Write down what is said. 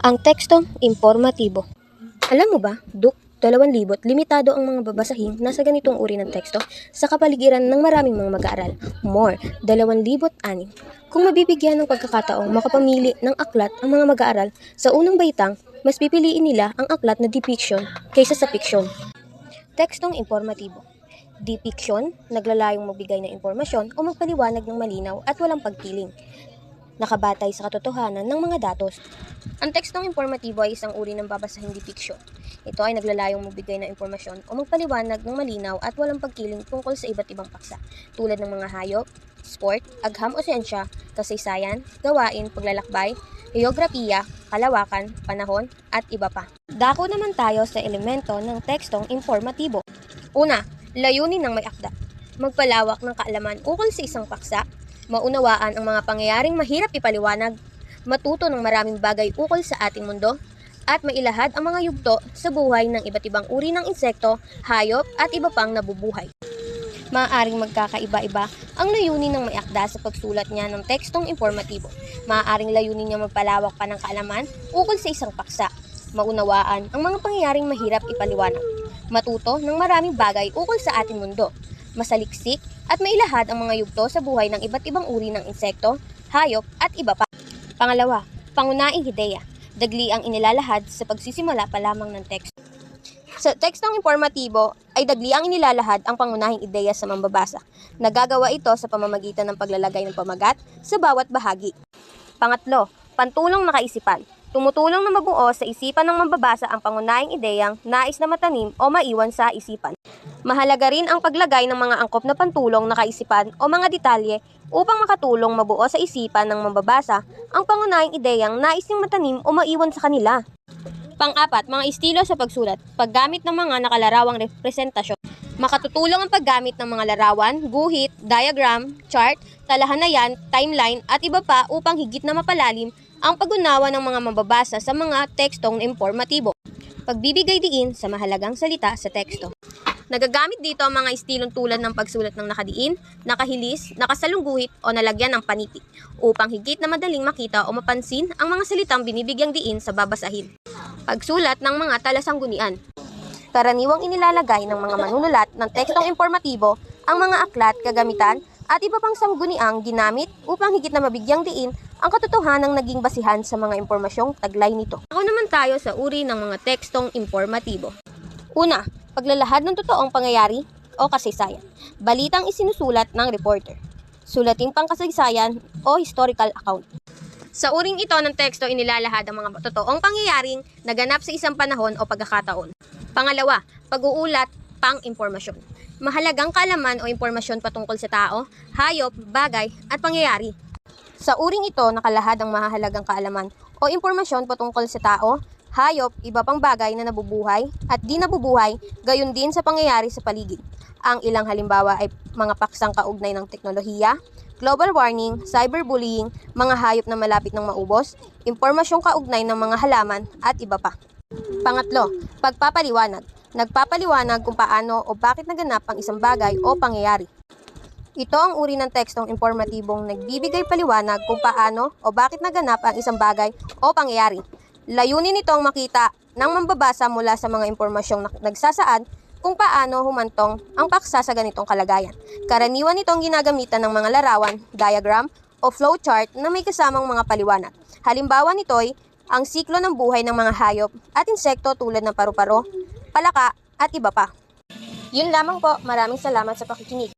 Ang tekstong impormatibo. Alam mo ba, Duk, 2,000, limitado ang mga babasahin na sa ganitong uri ng teksto sa kapaligiran ng maraming mga mag-aaral. More, 2,006. Kung mabibigyan ng pagkakataong makapamili ng aklat ang mga mag-aaral sa unang baitang, mas pipiliin nila ang aklat na depiction kaysa sa fiksyon. Tekstong informatibo. Depiction, naglalayong magbigay ng impormasyon o magpaliwanag ng malinaw at walang pagpiling. Nakabatay sa katotohanan ng mga datos. Ang tekstong informatibo ay isang uri ng babasahing depiction. Ito ay naglalayong magbigay ng impormasyon o magpaliwanag ng malinaw at walang pagkiling tungkol sa iba't ibang paksa, tulad ng mga hayop, sport, agham o siyensya, kasaysayan, gawain, paglalakbay, geografiya, kalawakan, panahon, at iba pa. Dako naman tayo sa elemento ng tekstong informatibo. Una, layunin ng may akda. Magpalawak ng kaalaman ukol sa isang paksa, maunawaan ang mga pangyayaring mahirap ipaliwanag, matuto ng maraming bagay ukol sa ating mundo, at mailahad ang mga yugto sa buhay ng iba't ibang uri ng insekto, hayop, at iba pang nabubuhay. Maaaring magkakaiba-iba ang layunin ng may akda sa pagsulat niya ng tekstong informatibo. Maaaring layunin niya magpalawak pa ng kaalaman ukol sa isang paksa, maunawaan ang mga pangyayaring mahirap ipaliwanag, matuto ng maraming bagay ukol sa ating mundo, masaliksik at mailahad ang mga yugto sa buhay ng iba't ibang uri ng insekto, hayop at iba pa. Pangalawa, pangunahing ideya. Dagli ang inilalahad sa pagsisimula pa lamang ng teksto. Sa tekstong informatibo ay dagli ang inilalahad ang pangunahing ideya sa mambabasa. Nagagawa ito sa pamamagitan ng paglalagay ng pamagat sa bawat bahagi. Pangatlo, pantulong na kaisipan. Tumutulong na mabuo sa isipan ng mambabasa ang pangunahing ideyang nais na matanim o maiwan sa isipan. Mahalaga rin ang paglagay ng mga angkop na pantulong na kaisipan o mga detalye upang makatulong mabuo sa isipan ng mambabasa ang pangunahing ideyang nais niyang matanim o maiwan sa kanila. Pang-apat, mga estilo sa pagsulat. Paggamit ng mga nakalarawang representasyon. Makatutulong ang paggamit ng mga larawan, guhit, diagram, chart, talahanayan, timeline at iba pa upang higit na mapalalim ang pag-unawa ng mga mambabasa sa mga tekstong informatibo. Pagbibigay diin sa mahalagang salita sa teksto. Nagagamit dito ang mga estilong tulad ng pagsulat ng nakadiin, nakahilis, nakasalungguhit o nalagyan ng paniti upang higit na madaling makita o mapansin ang mga salitang binibigyang diin sa babasahin. Pagsulat ng mga talasanggunian. Karaniwang inilalagay ng mga manunulat ng tekstong informatibo ang mga aklat, kagamitan at iba pang sangguniang ginamit upang higit na mabigyang diin ang katotohanang naging basihan sa mga impormasyong taglay nito. Ako naman tayo sa uri ng mga tekstong informatibo. Una, paglalahad ng totoong pangyayari o kasaysayan. Balitang isinusulat ng reporter. Sulating pangkasaysayan o historical account. Sa uring ito ng teksto inilalahad ang mga totoong pangyayaring naganap sa isang panahon o pagkakataon. Pangalawa, pag-uulat pang-impormasyon. Mahalagang kaalaman o impormasyon patungkol sa tao, hayop, bagay at pangyayari. Sa uring ito nakalahad ang mahalagang kaalaman o impormasyon patungkol sa tao, hayop, iba pang bagay na nabubuhay at di nabubuhay, gayon din sa pangyayari sa paligid. Ang ilang halimbawa ay mga paksang kaugnay ng teknolohiya, global warming, cyberbullying, mga hayop na malapit ng maubos, impormasyong kaugnay ng mga halaman at iba pa. Pangatlo, pagpapaliwanag. Nagpapaliwanag kung paano o bakit naganap ang isang bagay o pangyayari. Ito ang uri ng tekstong informatibong nagbibigay paliwanag kung paano o bakit naganap ang isang bagay o pangyayari. Layunin nitong makita ng mambabasa mula sa mga impormasyong nagsasaad kung paano humantong ang paksa sa ganitong kalagayan. Karaniwan itong ginagamitan ng mga larawan, diagram, o flowchart na may kasamang mga paliwanag. Halimbawa nito'y ang siklo ng buhay ng mga hayop at insekto tulad ng paru-paro, palaka, at iba pa. Yun lamang po, maraming salamat sa pakikinig.